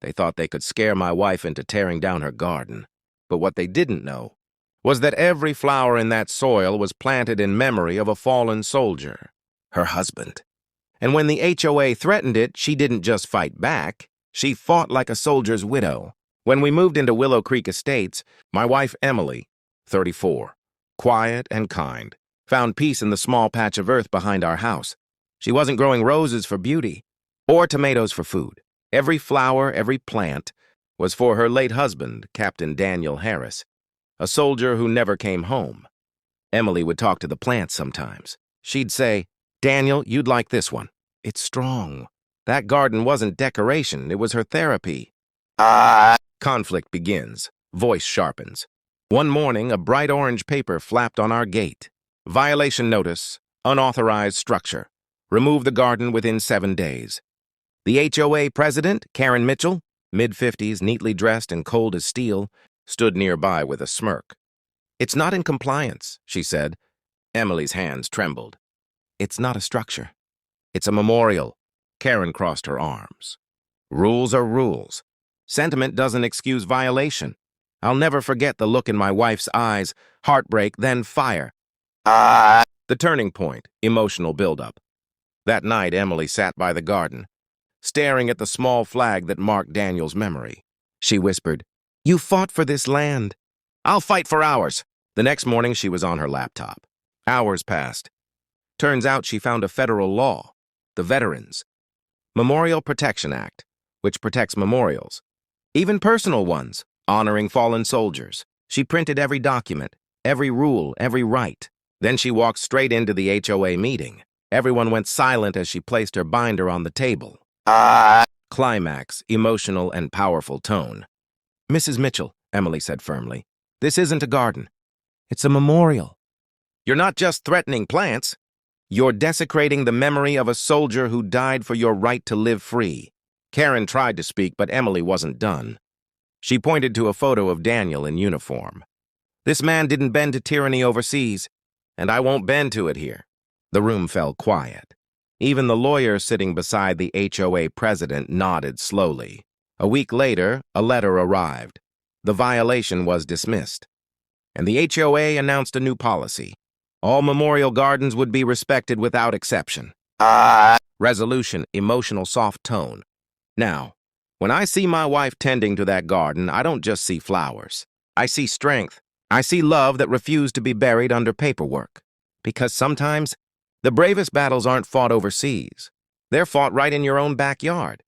They thought they could scare my wife into tearing down her garden. But what they didn't know was that every flower in that soil was planted in memory of a fallen soldier, her husband. And when the HOA threatened it, she didn't just fight back. She fought like a soldier's widow. When we moved into Willow Creek Estates, my wife Emily, 34, quiet and kind, found peace in the small patch of earth behind our house. She wasn't growing roses for beauty or tomatoes for food. Every flower, every plant was for her late husband, Captain Daniel Harris, a soldier who never came home. Emily would talk to the plants sometimes. She'd say, "Daniel, you'd like this one. It's strong." That garden wasn't decoration, it was her therapy. Conflict begins. Voice sharpens. One morning, a bright orange paper flapped on our gate. Violation notice, unauthorized structure. Remove the garden within 7 days. The HOA president, Karen Mitchell, mid-50s, neatly dressed and cold as steel, stood nearby with a smirk. "It's not in compliance," she said. Emily's hands trembled. "It's not a structure. It's a memorial." Karen crossed her arms. "Rules are rules. Sentiment doesn't excuse violation." I'll never forget the look in my wife's eyes, heartbreak, then fire. The turning point, emotional buildup. That night, Emily sat by the garden, staring at the small flag that marked Daniel's memory. She whispered, "You fought for this land." "I'll fight for ours." The next morning, she was on her laptop. Hours passed. Turns out she found a federal law, the Veterans Memorial Protection Act, which protects memorials, even personal ones, honoring fallen soldiers. She printed every document, every rule, every right. Then she walked straight into the HOA meeting. Everyone went silent as she placed her binder on the table. Climax, emotional and powerful tone. "Mrs. Mitchell," Emily said firmly, "this isn't a garden. It's a memorial. You're not just threatening plants. You're desecrating the memory of a soldier who died for your right to live free." Karen tried to speak, but Emily wasn't done. She pointed to a photo of Daniel in uniform. "This man didn't bend to tyranny overseas, and I won't bend to it here." The room fell quiet. Even the lawyer sitting beside the HOA president nodded slowly. A week later, a letter arrived. The violation was dismissed, and the HOA announced a new policy. All memorial gardens would be respected without exception. Resolution, emotional soft tone. Now, when I see my wife tending to that garden, I don't just see flowers. I see strength. I see love that refused to be buried under paperwork. Because sometimes, the bravest battles aren't fought overseas. They're fought right in your own backyard.